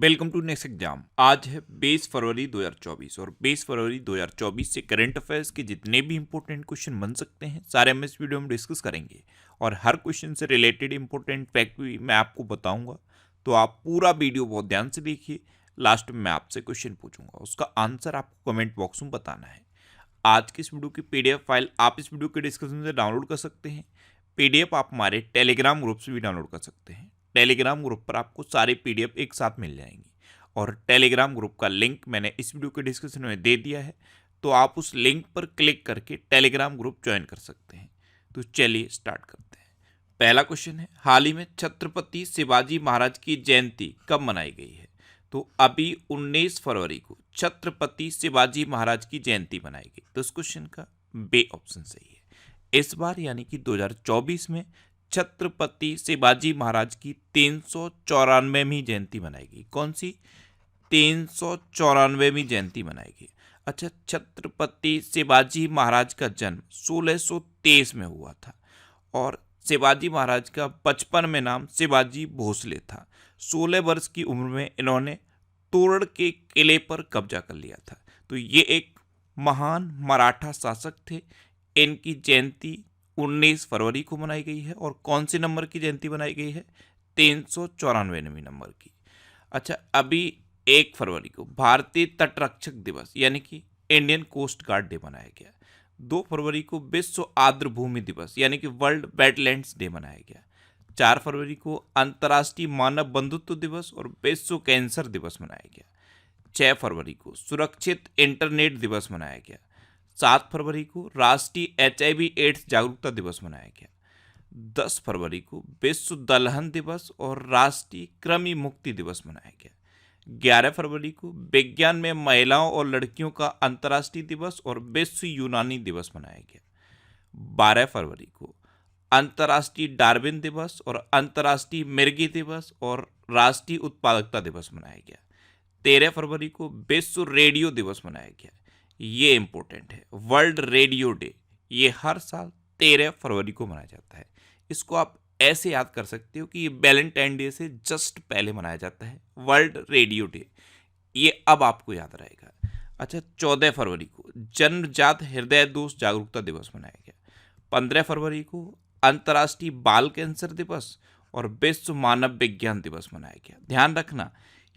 Welcome to next exam. आज है 20 फरवरी 2024 और 20 फरवरी 2024 से करंट अफेयर्स के जितने भी इंपॉर्टेंट क्वेश्चन बन सकते हैं सारे हम इस वीडियो में डिस्कस करेंगे और हर क्वेश्चन से रिलेटेड इंपॉर्टेंट फैक्ट भी मैं आपको बताऊंगा। तो आप पूरा वीडियो बहुत ध्यान से देखिए। लास्ट में मैं आपसे क्वेश्चन पूछूंगा, उसका आंसर आपको कमेंट बॉक्स में बताना है। आज की इस वीडियो की PDF फाइल आप इस वीडियो के डिस्क्रिप्शन से डाउनलोड कर सकते हैं। PDF आप हमारे टेलीग्राम ग्रुप से भी डाउनलोड कर सकते हैं। टेलीग्राम ग्रुप पर आपको सारे PDF एक साथ मिल जाएंगी और टेलीग्राम ग्रुप का लिंक मैंने इस वीडियो के डिस्क्रिप्शन में दे दिया है, तो आप उस लिंक पर क्लिक करके टेलीग्राम ग्रुप ज्वाइन कर सकते हैं। तो चलिए स्टार्ट करते हैं। पहला क्वेश्चन है, हाल ही में छत्रपति शिवाजी महाराज की जयंती कब मनाई गई है? तो अभी 19 फरवरी को छत्रपति शिवाजी महाराज की जयंती मनाई गई। तो इस क्वेश्चन का बे ऑप्शन सही है। इस बार यानी कि 2024 में छत्रपति शिवाजी महाराज की 394वीं जयंती मनाएगी। कौन सी? 394वीं जयंती मनाएगी। अच्छा, छत्रपति शिवाजी महाराज का जन्म 1623 में हुआ था और शिवाजी महाराज का बचपन में नाम शिवाजी भोसले था। 16 वर्ष की उम्र में इन्होंने तोरण के किले पर कब्जा कर लिया था। तो ये एक महान मराठा शासक थे। इनकी जयंती 19 फरवरी को मनाई गई है और कौन से नंबर की जयंती मनाई गई है? 394वीं नंबर की। अच्छा, अभी 1 फरवरी को भारतीय तटरक्षक दिवस यानी कि इंडियन कोस्ट गार्ड डे मनाया गया। 2 फरवरी को विश्व आर्द्र भूमि दिवस यानी कि वर्ल्ड वेटलैंड्स डे मनाया गया। 4 फरवरी को अंतर्राष्ट्रीय मानव बंधुत्व दिवस और विश्व कैंसर दिवस मनाया गया। 6 फरवरी को सुरक्षित इंटरनेट दिवस मनाया गया। 7 फरवरी को राष्ट्रीय HIV एड्स जागरूकता दिवस मनाया गया। 10 फरवरी को विश्व दलहन दिवस और राष्ट्रीय कृमि मुक्ति दिवस मनाया गया। 11 फरवरी को विज्ञान में महिलाओं और लड़कियों का अंतर्राष्ट्रीय दिवस और विश्व यूनानी दिवस मनाया गया। 12 फरवरी को अंतर्राष्ट्रीय डार्विन दिवस और अंतर्राष्ट्रीय मिर्गी दिवस और राष्ट्रीय उत्पादकता दिवस मनाया गया। 13 फरवरी को विश्व रेडियो दिवस मनाया गया। ये इंपॉर्टेंट है, वर्ल्ड रेडियो डे। ये हर साल 13 फरवरी को मनाया जाता है। इसको आप ऐसे याद कर सकते हो कि ये वैलेंटाइन डे से जस्ट पहले मनाया जाता है, वर्ल्ड रेडियो डे। ये अब आपको याद रहेगा। अच्छा, 14 फरवरी को जन्मजात हृदय दोष जागरूकता दिवस मनाया गया। 15 फरवरी को अंतर्राष्ट्रीय बाल कैंसर दिवस और विश्व मानव विज्ञान दिवस मनाया गया। ध्यान रखना,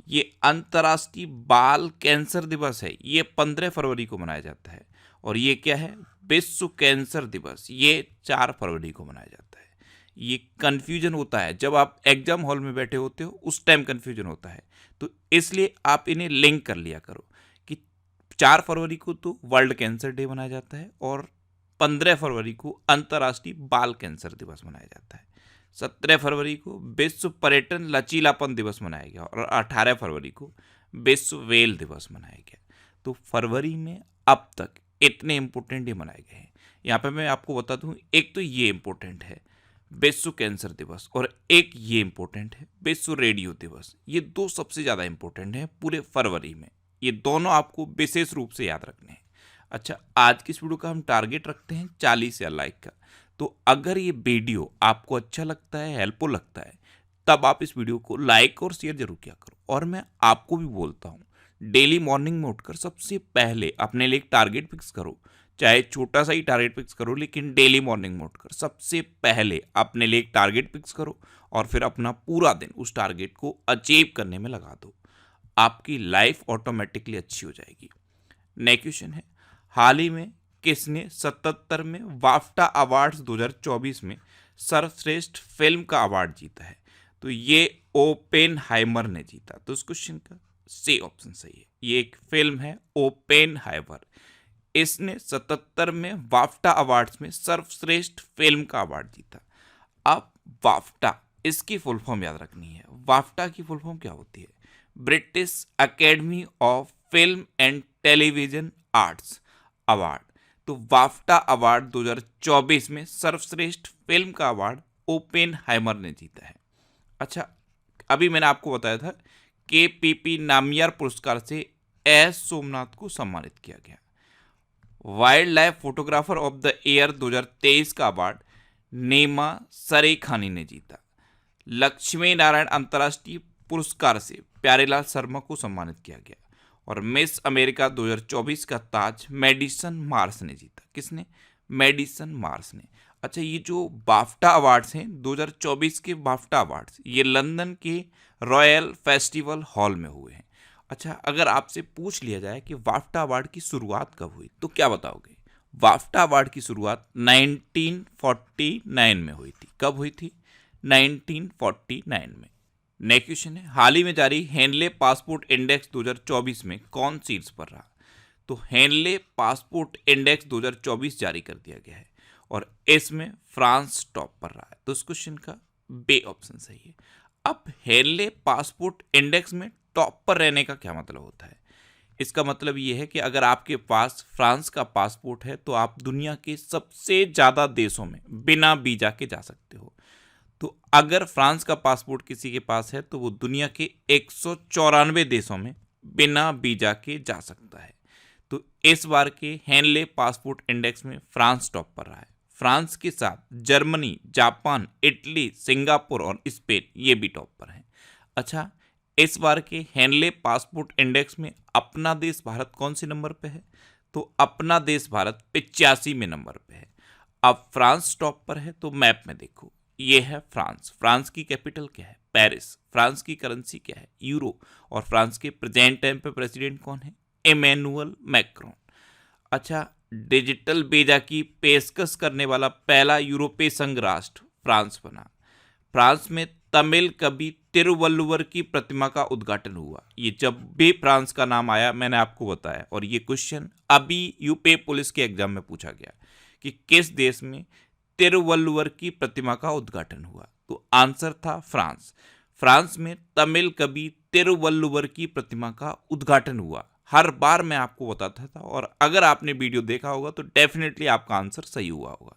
ये अंतर्राष्ट्रीय बाल कैंसर दिवस है, ये 15 फरवरी को मनाया जाता है। और ये क्या है? विश्व कैंसर दिवस, ये 4 फरवरी को मनाया जाता है। ये कन्फ्यूजन होता है जब आप एग्जाम हॉल में बैठे होते हो, उस टाइम कन्फ्यूजन होता है, तो इसलिए आप इन्हें लिंक कर लिया करो कि 4 फरवरी को तो वर्ल्ड कैंसर डे मनाया जाता है और 15 फरवरी को अंतर्राष्ट्रीय बाल कैंसर दिवस मनाया जाता है। 17 फरवरी को विश्व पर्यटन लचीलापन दिवस मनाया गया और 18 फरवरी को विश्व व्हेल दिवस मनाया गया। तो फरवरी में अब तक इतने इंपॉर्टेंट डे मनाए गए हैं। यहाँ पे मैं आपको बता दूँ, एक तो ये इंपॉर्टेंट है विश्व कैंसर दिवस और एक ये इंपॉर्टेंट है विश्व रेडियो दिवस। ये 2 सबसे ज़्यादा इंपॉर्टेंट है पूरे फरवरी में। ये दोनों आपको विशेष रूप से याद रखने हैं। अच्छा, आज की इस वीडियो का हम टारगेट रखते हैं 40,000 लाइक का। तो अगर ये वीडियो आपको अच्छा लगता है, हेल्पफुल लगता है, तब आप इस वीडियो को लाइक और शेयर जरूर किया करो। और मैं आपको भी बोलता हूँ, डेली मॉर्निंग में उठकर सबसे पहले अपने लिए एक टारगेट फिक्स करो। चाहे छोटा सा ही टारगेट फिक्स करो, लेकिन डेली मॉर्निंग में उठकर सबसे पहले अपने लिए एक टारगेट फिक्स करो और फिर अपना पूरा दिन उस टारगेट को अचीव करने में लगा दो। आपकी लाइफ ऑटोमेटिकली अच्छी हो जाएगी। नेक्स्ट क्वेश्चन है, हाल ही में किसने 77वें वाफ्टा अवार्ड्स 2024 में सर्वश्रेष्ठ फिल्म का अवार्ड जीता है? तो ये ओपेनहाइमर ने जीता। तो इस क्वेश्चन का सी ऑप्शन सही है। ये एक फिल्म है ओपेनहाइमर। इसने 77वें वाफ्टा अवार्ड्स में सर्वश्रेष्ठ फिल्म का अवार्ड जीता। अब वाफ्टा, इसकी फुल फॉर्म याद रखनी है। वाफ्टा की फुल फॉर्म क्या होती है? British academy of film and television arts award. तो वाफ्टा अवार्ड 2024 में सर्वश्रेष्ठ फिल्म का अवार्ड ओपेनहाइमर ने जीता है। अच्छा, अभी मैंने आपको बताया था KPP नामियार पुरस्कार से S सोमनाथ को सम्मानित किया गया। Wild life photographer of the year 2023 का अवार्ड नेमा सरेखानी ने जीता। लक्ष्मी नारायण अंतर्राष्ट्रीय पुरस्कार से प्यारेलाल शर्मा को सम्मानित किया गया। और मिस अमेरिका 2024 का ताज मेडिसन मार्स ने जीता। किसने? मेडिसन मार्स ने। अच्छा, ये जो बाफ्टा अवार्ड्स हैं 2024 के बाफ्टा अवार्ड्स, ये लंदन के रॉयल फेस्टिवल हॉल में हुए हैं। अच्छा, अगर आपसे पूछ लिया जाए कि बाफ्टा अवार्ड की शुरुआत कब हुई तो क्या बताओगे? बाफ्टा अवार्ड की शुरुआत 1949 में हुई थी। कब हुई थी? 1949 में। नेक्स्ट क्वेश्चन है, हाल ही में जारी हेनले पासपोर्ट इंडेक्स 2024 में कौन शीर्ष पर रहा? तो हेनले पासपोर्ट इंडेक्स 2024 जारी कर दिया गया है और इसमें फ्रांस टॉप पर रहा है। तो इस क्वेश्चन का बे ऑप्शन सही है। अब हेनले पासपोर्ट इंडेक्स में टॉप पर रहने का क्या मतलब होता है? इसका मतलब ये है कि अगर आपके पास फ्रांस का पासपोर्ट है तो आप दुनिया के सबसे ज़्यादा देशों में बिना वीजा के जा सकते हो। तो अगर फ्रांस का पासपोर्ट किसी के पास है तो वो दुनिया के 194 देशों में बिना वीजा के जा सकता है। तो इस बार के हेनले पासपोर्ट इंडेक्स में फ्रांस टॉप पर रहा है। फ्रांस के साथ जर्मनी, जापान, इटली, सिंगापुर और स्पेन ये भी टॉप पर हैं। अच्छा, इस बार के हेनले पासपोर्ट इंडेक्स में अपना देश भारत कौन से नंबर पे है? तो अपना देश भारत 85 में नंबर पे है। अब फ्रांस टॉप पर है तो मैप में देखो, ये है फ्रांस। फ्रांस की कैपिटल क्या है? पेरिस। फ्रांस की करेंसी क्या है? यूरो। और फ्रांस के प्रेजेंट टाइम पे प्रेसिडेंट कौन है? Emmanuel Macron. अच्छा, डिजिटल वीजा की पेशकश करने वाला पहला यूरोपीय संघ राष्ट्र फ्रांस बना। फ्रांस में तमिल कवि तिरुवल्लुवर की प्रतिमा का उद्घाटन हुआ। ये जब भी फ्रांस का नाम आया मैंने आपको बताया, और ये क्वेश्चन अभी यूपी पुलिस के एग्जाम में पूछा गया कि किस देश में तिरुवल्लुवर की प्रतिमा का उद्घाटन हुआ? तो आंसर था फ्रांस। फ्रांस में तमिल कवि तिरुवल्लुवर की प्रतिमा का उद्घाटन हुआ। हर बार मैं आपको बताता था, और अगर आपने वीडियो देखा होगा तो डेफिनेटली आपका आंसर सही हुआ होगा।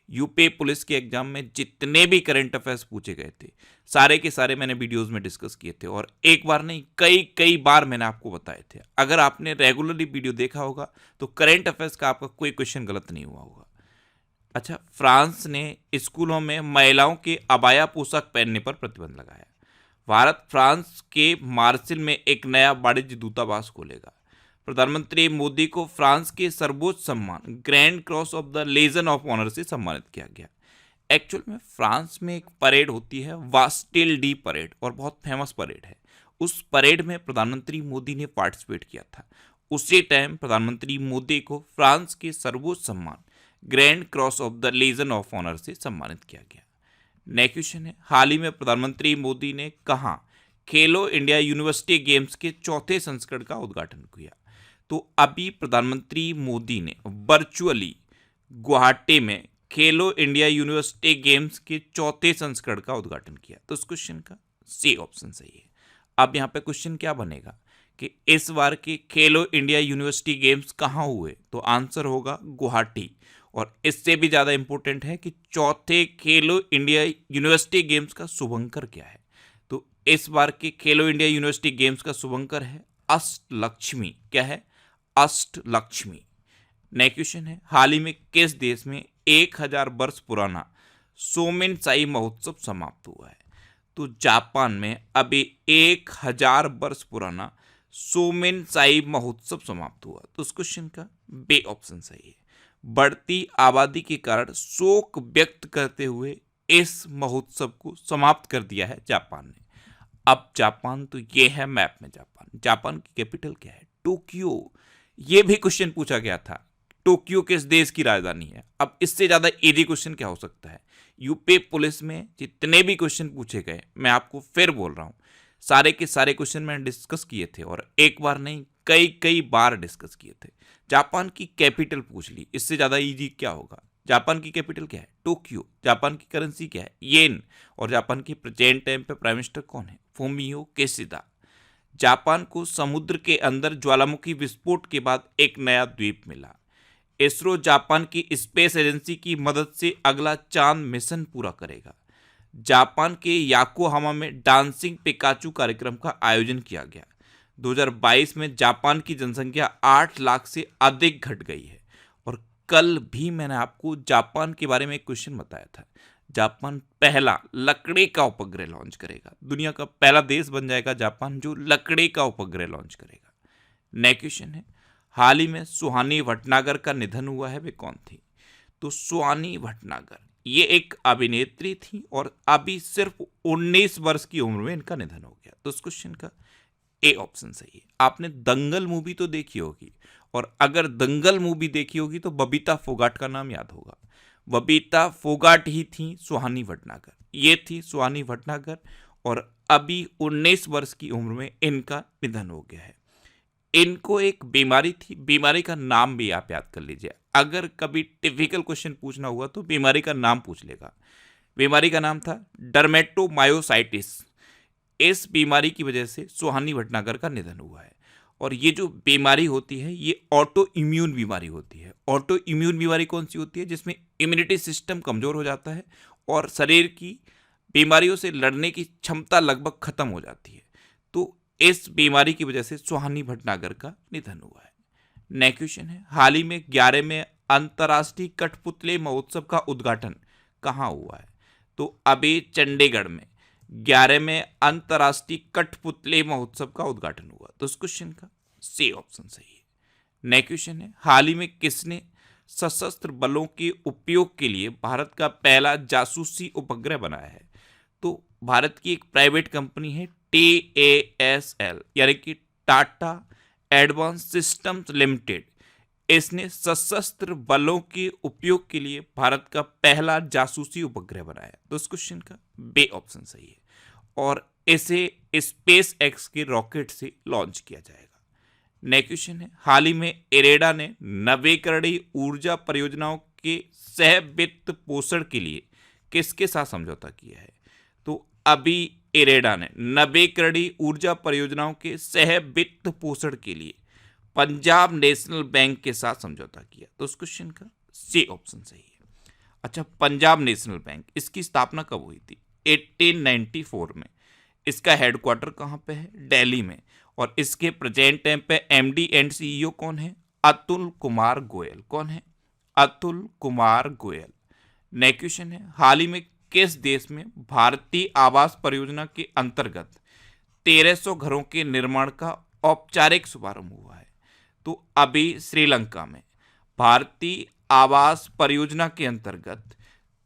यूपी पुलिस के एग्जाम में जितने भी करंट अफेयर्स पूछे गए थे सारे के सारे मैंने वीडियोस में डिस्कस किए थे, और एक बार नहीं कई बार मैंने आपको बताए थे। अगर आपने रेगुलरली वीडियो देखा होगा तो करंट अफेयर्स का आपका कोई क्वेश्चन गलत नहीं हुआ होगा। अच्छा, फ्रांस ने स्कूलों में महिलाओं के अबाया पोशाक पहनने पर प्रतिबंध लगाया। भारत फ्रांस के मार्सिल में एक नया वाणिज्य दूतावास खोलेगा। प्रधानमंत्री मोदी को फ्रांस के सर्वोच्च सम्मान Grand Cross of the Legion of Honour से सम्मानित किया गया। एक्चुअल में फ्रांस में एक परेड होती है, वास्टिल डी परेड, और बहुत फेमस परेड है। उस परेड में प्रधानमंत्री मोदी ने पार्टिसिपेट किया था। उसी टाइम प्रधानमंत्री मोदी को फ्रांस के सर्वोच्च सम्मान Grand Cross of the Legion of Honour से सम्मानित किया गया। नेक्स्ट क्वेश्चन है, हाल ही में प्रधानमंत्री मोदी ने कहाँ खेलो इंडिया यूनिवर्सिटी गेम्स के चौथे संस्करण का उद्घाटन किया? तो अभी प्रधानमंत्री मोदी ने वर्चुअली गुवाहाटी में खेलो इंडिया यूनिवर्सिटी गेम्स के चौथे संस्करण का उद्घाटन किया। तो इस क्वेश्चन का सी ऑप्शन सही है। अब यहाँ पे क्वेश्चन क्या बनेगा कि इस बार के खेलो इंडिया यूनिवर्सिटी गेम्स कहाँ हुए? तो आंसर होगा गुवाहाटी। और इससे भी ज़्यादा इंपॉर्टेंट है कि चौथे खेलो इंडिया यूनिवर्सिटी गेम्स का शुभंकर क्या है? तो इस बार के खेलो इंडिया यूनिवर्सिटी गेम्स का शुभंकर है अष्टलक्ष्मी। क्या है? अष्टलक्ष्मी। नेक्स्ट क्वेश्चन है, हाल ही में किस देश में 1000 वर्ष पुराना सोमेन साई महोत्सव समाप्त हुआ है? तो जापान में अभी 1000 वर्ष पुराना सोमेन साई महोत्सव समाप्त हुआ। तो उस क्वेश्चन का बे ऑप्शन सही है। बढ़ती आबादी के कारण शोक व्यक्त करते हुए इस महोत्सव को समाप्त कर दिया है जापान ने। अब जापान, तो ये है मैप में जापान। जापान की कैपिटल क्या है? टोक्यो। ये भी क्वेश्चन पूछा गया था, टोक्यो किस देश की राजधानी है? अब इससे ज्यादा इजी क्वेश्चन क्या हो सकता है? यूपी पुलिस में जितने भी क्वेश्चन पूछे गए, मैं आपको फिर बोल रहा हूं, सारे के सारे क्वेश्चन मैंने डिस्कस किए थे, और एक बार नहीं कई बार डिस्कस किए थे। जापान की कैपिटल पूछ ली, इससे ज्यादा इजी क्या होगा? जापान की कैपिटल क्या है? टोक्यो। जापान की करेंसी क्या है? येन। और जापान के प्रेजेंट टाइम पे प्राइम मिनिस्टर कौन है? Fumio Kishida. जापान को समुद्र के अंदर ज्वालामुखी विस्फोट के बाद एक नया द्वीप मिला। इसरो जापान की स्पेस एजेंसी की मदद से अगला चांद मिशन पूरा करेगा। जापान के याकोहामा में डांसिंग पिकाचू कार्यक्रम का आयोजन किया गया। 2022 में जापान की जनसंख्या 8 लाख से अधिक घट गई है। और कल भी मैंने आपको जापान के बारे में एक क्वेश्चन बताया था। जापान पहला लकड़ी का उपग्रह लॉन्च करेगा। दुनिया का पहला देश बन जाएगा जापान जो लकड़ी का उपग्रह लॉन्च करेगा। नेक्स्ट क्वेश्चन है, हाल ही में सुहानी भटनागर का निधन हुआ है, वे कौन थी? तो सुहानी भटनागर ये एक अभिनेत्री थी और अभी सिर्फ 19 वर्ष की उम्र में इनका निधन हो गया। तो इस क्वेश्चन का ए ऑप्शन सही है। आपने दंगल मूवी तो देखी होगी, और अगर दंगल मूवी देखी होगी तो बबीता फोगाट का नाम याद होगा। बबीता फोगाट ही थी सुहानी भटनागर। ये थी सुहानी भटनागर और अभी 19 वर्ष की उम्र में इनका निधन हो गया है। इनको एक बीमारी थी, बीमारी का नाम भी आप याद कर लीजिए। अगर कभी टिपिकल क्वेश्चन पूछना हुआ तो बीमारी का नाम पूछ लेगा। बीमारी का नाम था डर्मेटोमायोसाइटिस। इस बीमारी की वजह से सुहानी भटनागर का निधन हुआ है। और ये जो बीमारी होती है ये ऑटो इम्यून बीमारी होती है। ऑटो इम्यून बीमारी कौन सी होती है? जिसमें इम्यूनिटी सिस्टम कमजोर हो जाता है और शरीर की बीमारियों से लड़ने की क्षमता लगभग खत्म हो जाती है। तो इस बीमारी की वजह से सुहानी भटनागर का निधन हुआ है। नेक्स्ट क्वेश्चन है, हाल ही में 11वें अंतर्राष्ट्रीय कठपुतली महोत्सव का उद्घाटन कहाँ हुआ है? तो अभी चंडीगढ़ में 11वें अंतर्राष्ट्रीय कठपुतली महोत्सव का उद्घाटन हुआ। तो इस क्वेश्चन का सी ऑप्शन सही है। नेक्स्ट क्वेश्चन है, हाल ही में किसने सशस्त्र बलों के उपयोग के लिए भारत का पहला जासूसी उपग्रह बनाया है? तो भारत की एक प्राइवेट कंपनी है TASL यानी कि टाटा एडवांस सिस्टम्स लिमिटेड। इसने सशस्त्र बलों के उपयोग के लिए भारत का पहला जासूसी उपग्रह बनाया। तो इस क्वेश्चन का बी ऑप्शन सही है और इसे स्पेस एक्स के रॉकेट से लॉन्च किया जाएगा। नेक्स्ट क्वेश्चन है, हाल ही में इरेडा ने नवीकरणीय ऊर्जा परियोजनाओं के सह वित्त पोषण के लिए किसके साथ समझौता किया है? तो अभी इरेडा ने नवीकरणीय ऊर्जा परियोजनाओं के सह वित्त पोषण के लिए पंजाब नेशनल बैंक के साथ समझौता किया। तो उस क्वेश्चन का सी ऑप्शन सही है। अच्छा, पंजाब नेशनल बैंक, इसकी स्थापना कब हुई थी? 1894 में। इसका हेडक्वार्टर कहाँ पे है? दिल्ली में। और इसके प्रेजेंट टाइम पे MD एंड CEO कौन है? अतुल कुमार गोयल। कौन है? अतुल कुमार गोयल। नेक्स्ट क्वेश्चन है, हाल ही में किस देश में भारतीय आवास परियोजना के अंतर्गत 1300 घरों के निर्माण का औपचारिक शुभारंभ हुआ है? तो अभी श्रीलंका में भारतीय आवास परियोजना के अंतर्गत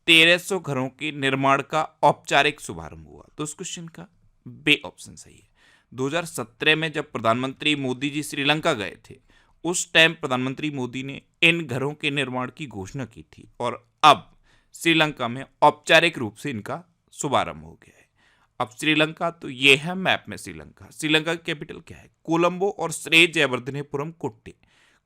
1300 घरों के निर्माण का औपचारिक शुभारंभ हुआ। तो इस क्वेश्चन का बी ऑप्शन सही है। 2017 में जब प्रधानमंत्री मोदी जी श्रीलंका गए थे उस टाइम प्रधानमंत्री मोदी ने इन घरों के निर्माण की घोषणा की थी और अब श्रीलंका में औपचारिक रूप से इनका शुभारंभ हो गया है। अब श्रीलंका, तो ये है मैप में श्रीलंका। श्रीलंका की कैपिटल क्या है? कोलंबो और श्री जयवर्धनेपुरम कुट्टे।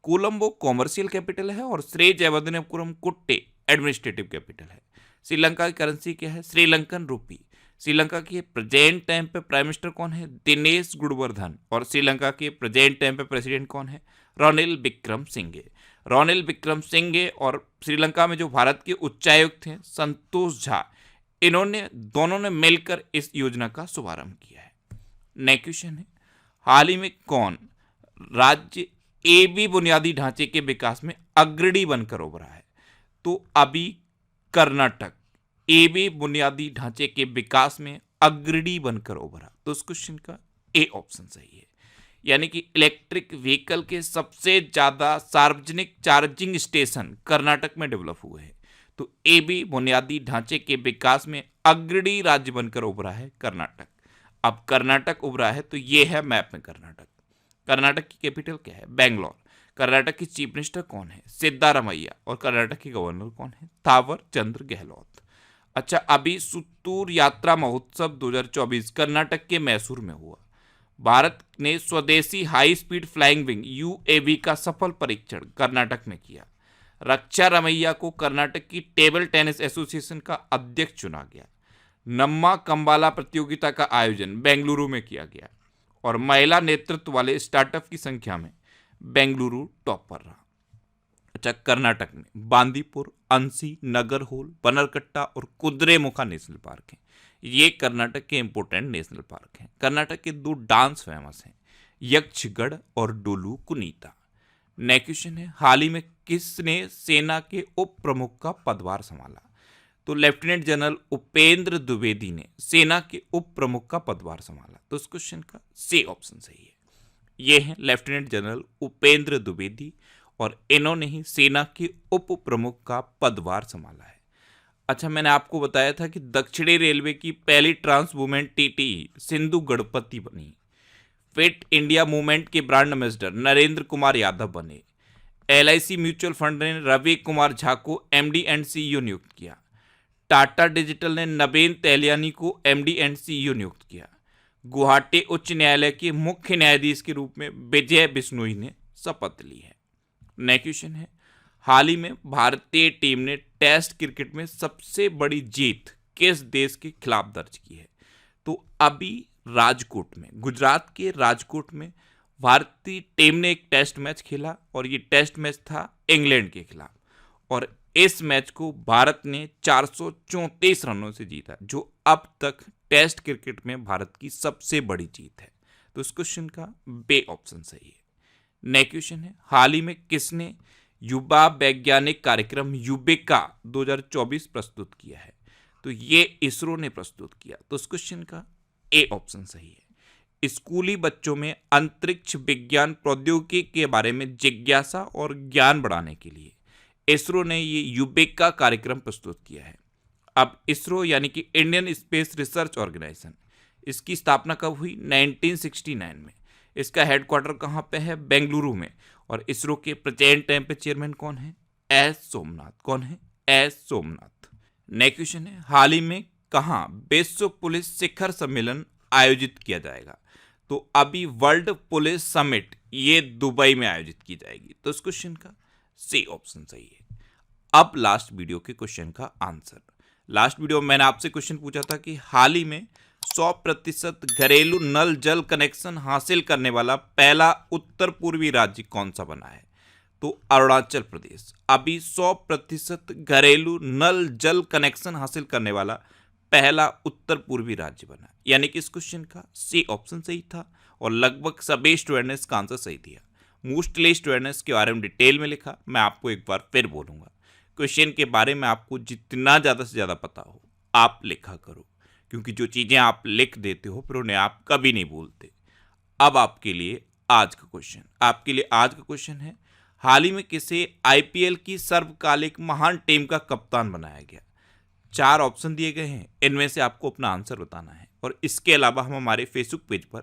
कोलंबो कॉमर्शियल कैपिटल है और श्री जयवर्धनेपुरम कुट्टे एडमिनिस्ट्रेटिव कैपिटल है। श्रीलंका की करेंसी क्या है? श्रीलंकन रूपी। श्रीलंका के प्रेजेंट टाइम पे प्राइम मिनिस्टर कौन है? दिनेश गुणवर्धन। और श्रीलंका के प्रेजेंट टाइम पे प्रेसिडेंट कौन है? रनिल विक्रमसिंघे। रनिल विक्रमसिंघे। और श्रीलंका में जो भारत के उच्चायुक्त हैं संतोष झा, इन्होंने दोनों ने मिलकर इस योजना का शुभारंभ किया है। नेक्स्ट क्वेश्चन है, हाल ही में कौन राज्य AB बुनियादी ढांचे के विकास में अग्रणी बनकर उभरा है? तो अभी कर्नाटक AB बुनियादी ढांचे के विकास में अग्रणी बनकर उभरा। तो इस क्वेश्चन का ए ऑप्शन सही है। यानी कि इलेक्ट्रिक व्हीकल के सबसे ज्यादा सार्वजनिक चार्जिंग स्टेशन कर्नाटक में डेवलप हुए हैं। तो AB बुनियादी ढांचे के विकास में अग्रणी राज्य बनकर उभरा है कर्नाटक। अब कर्नाटक उभरा है तो ये है मैप में कर्नाटक। कर्नाटक की कैपिटल क्या है? बेंगलोर। कर्नाटक की चीफ मिनिस्टर कौन है? सिद्धारमैया। और कर्नाटक के गवर्नर कौन है? थावर चंद्र गहलोत। अच्छा, अभी सुत्तूर यात्रा महोत्सव 2024 कर्नाटक के मैसूर में हुआ। भारत ने स्वदेशी high speed flying wing UAV का सफल परीक्षण कर्नाटक में किया। रक्षा रमैया को कर्नाटक की टेबल टेनिस एसोसिएशन का अध्यक्ष चुना गया। नम्मा कंबाला प्रतियोगिता का आयोजन बेंगलुरु में किया गया और महिला नेतृत्व वाले स्टार्टअप की संख्या में बेंगलुरु टॉप पर रहा। अच्छा, कर्नाटक में बांदीपुर, अंसी, नगरहोल, बनरकट्टा और कुद्रेमुखा नेशनल पार्क हैं। ये कर्नाटक के इंपोर्टेंट नेशनल पार्क हैं। कर्नाटक के 2 डांस फेमस हैं, यक्षगढ़ और डोलू कुनीता। नेक्स्ट क्वेश्चन है, हाल ही में किसने सेना के उप प्रमुख का पदभार संभाला? तो लेफ्टिनेंट जनरल उपेंद्र द्विवेदी ने सेना के उप प्रमुख का पदभार संभाला। तो इस क्वेश्चन का सी ऑप्शन सही है। ये है लेफ्टिनेंट जनरल उपेंद्र द्विवेदी और इन्होंने ही सेना के उप प्रमुख का पदभार संभाला है। अच्छा, मैंने आपको बताया था कि दक्षिणी रेलवे की पहली trans women TT Sindhu Ganapathi बनी। फिट इंडिया मूवमेंट के ब्रांड एम्बेसडर नरेंद्र कुमार यादव बने। LIC म्यूचुअल फंड ने रवि कुमार झा को MD एंड CEO नियुक्त किया। टाटा डिजिटल ने नबेन तेलियानी को MD एंड CEO नियुक्त किया। गुवाहाटी उच्च न्यायालय के मुख्य न्यायाधीश के रूप में विजय बिश्नोई ने शपथ ली है। नेक्स्ट क्वेश्चन है, हाल ही में भारतीय टीम ने टेस्ट क्रिकेट में सबसे बड़ी जीत किस देश के खिलाफ दर्ज की है? तो अभी राजकोट में, गुजरात के राजकोट में भारतीय टीम ने एक टेस्ट मैच खेला और ये टेस्ट मैच था इंग्लैंड के खिलाफ और इस मैच को भारत ने 434 रनों से जीता, जो अब तक टेस्ट क्रिकेट में भारत की सबसे बड़ी जीत है। तो इस क्वेश्चन का बे ऑप्शन सही है। नेक्स्ट क्वेश्चन है, हाल ही में किसने युवा वैज्ञानिक कार्यक्रम युविका 2024 प्रस्तुत किया है? तो ये इसरो ने प्रस्तुत किया। तो इस क्वेश्चन का ए ऑप्शन सही है। स्कूली बच्चों में अंतरिक्ष विज्ञान प्रौद्योगिकी के बारे में जिज्ञासा और ज्ञान बढ़ाने के लिए इसरो ने ये युविका कार्यक्रम प्रस्तुत किया है। अब इसरो यानी कि इंडियन स्पेस रिसर्च ऑर्गेनाइजेशन, इसकी स्थापना कब हुई? 1969 में। इसका हेडक्वार्टर कहाँ पे है? बेंगलुरु में। और इसरो के प्रेजेंट टाइम पे चेयरमैन कौन है? एस सोमनाथ। कौन है? एस सोमनाथ। नेक्स्ट क्वेश्चन है, हाल ही में कहाँ विश्व पुलिस शिखर सम्मेलन आयोजित किया जाएगा? तो अभी वर्ल्ड पुलिस समिट ये दुबई में आयोजित की जाएगी। तो इस क्वेश्चन का सी ऑप्शन सही है। अब लास्ट वीडियो के क्वेश्चन का आंसर। लास्ट वीडियो में मैंने आपसे क्वेश्चन पूछा था कि हाल ही में 100% घरेलू नल जल कनेक्शन हासिल करने वाला पहला उत्तर पूर्वी राज्य कौन सा बना है? तो अरुणाचल प्रदेश अभी 100% घरेलू नल जल कनेक्शन हासिल करने वाला पहला उत्तर पूर्वी राज्य बना, यानी कि इस क्वेश्चन का सी ऑप्शन सही था और लगभग सभी स्टूडेंट ने इसका आंसर सही दिया। मोस्टली स्टूडेंट ने इसके बारे में डिटेल में लिखा। मैं आपको एक बार फिर बोलूंगा, क्वेश्चन के बारे में आपको जितना ज़्यादा से ज़्यादा पता हो आप लिखा करो, क्योंकि जो चीज़ें आप लिख देते हो फिर उन्हें आप कभी नहीं भूलते। अब आपके लिए आज का क्वेश्चन है, हाल ही में किसे IPL की सर्वकालिक महान टीम का कप्तान बनाया गया? 4 ऑप्शन दिए गए हैं, इनमें से आपको अपना आंसर बताना है। और इसके अलावा हम हमारे फेसबुक पेज पर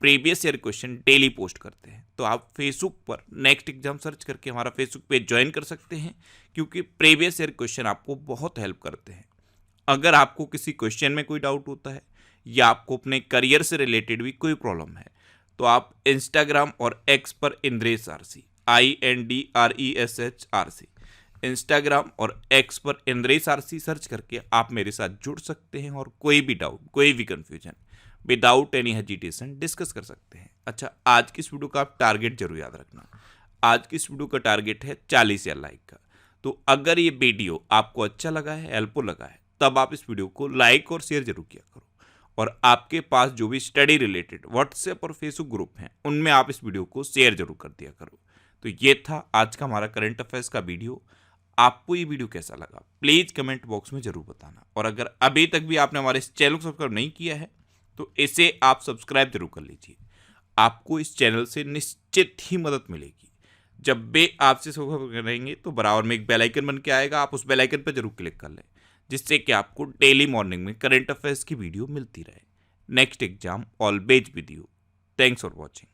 previous year question daily post करते हैं, तो आप फेसबुक पर नेक्स्ट एग्जाम सर्च करके हमारा फेसबुक पेज ज्वाइन कर सकते हैं, क्योंकि प्रीवियस ईयर क्वेश्चन आपको बहुत हेल्प करते हैं। अगर आपको किसी क्वेश्चन में कोई डाउट होता है या आपको अपने करियर से रिलेटेड भी कोई प्रॉब्लम है, तो आप इंस्टाग्राम और एक्स पर इंद्रेश आरसी INDRESH इंस्टाग्राम और एक्स पर इंद्रेश आरसी सर्च करके आप मेरे साथ जुड़ सकते हैं और कोई भी डाउट, कोई भी confusion without any hesitation discuss कर सकते हैं। अच्छा, आज की इस वीडियो का आप टारगेट जरूर याद रखना। आज की इस वीडियो का टारगेट है 40,000 लाइक का। तो अगर ये वीडियो आपको अच्छा लगा है, हेल्पफुल लगा है, तब आप इस वीडियो को लाइक और शेयर जरूर किया करो। और आपके पास जो भी स्टडी रिलेटेड व्हाट्सएप और फेसबुक ग्रुप हैं, उनमें आप इस वीडियो को शेयर जरूर कर दिया करो। तो ये था आज का हमारा करंट अफेयर्स का वीडियो। आपको ये वीडियो कैसा लगा प्लीज कमेंट बॉक्स में जरूर बताना। और अगर अभी तक भी आपने हमारे इस चैनल को सब्सक्राइब नहीं किया है तो इसे आप सब्सक्राइब जरूर कर लीजिए। आपको इस चैनल से निश्चित ही मदद मिलेगी। जब भी आपसे सब्सक्राइब करेंगे तो बराबर में एक बेल आइकन बन के आएगा, आप उस बेल आइकन पर जरूर क्लिक कर लें, जिससे कि आपको डेली मॉर्निंग में करंट अफेयर्स की वीडियो मिलती रहे। Next exam always with you. Thanks for watching.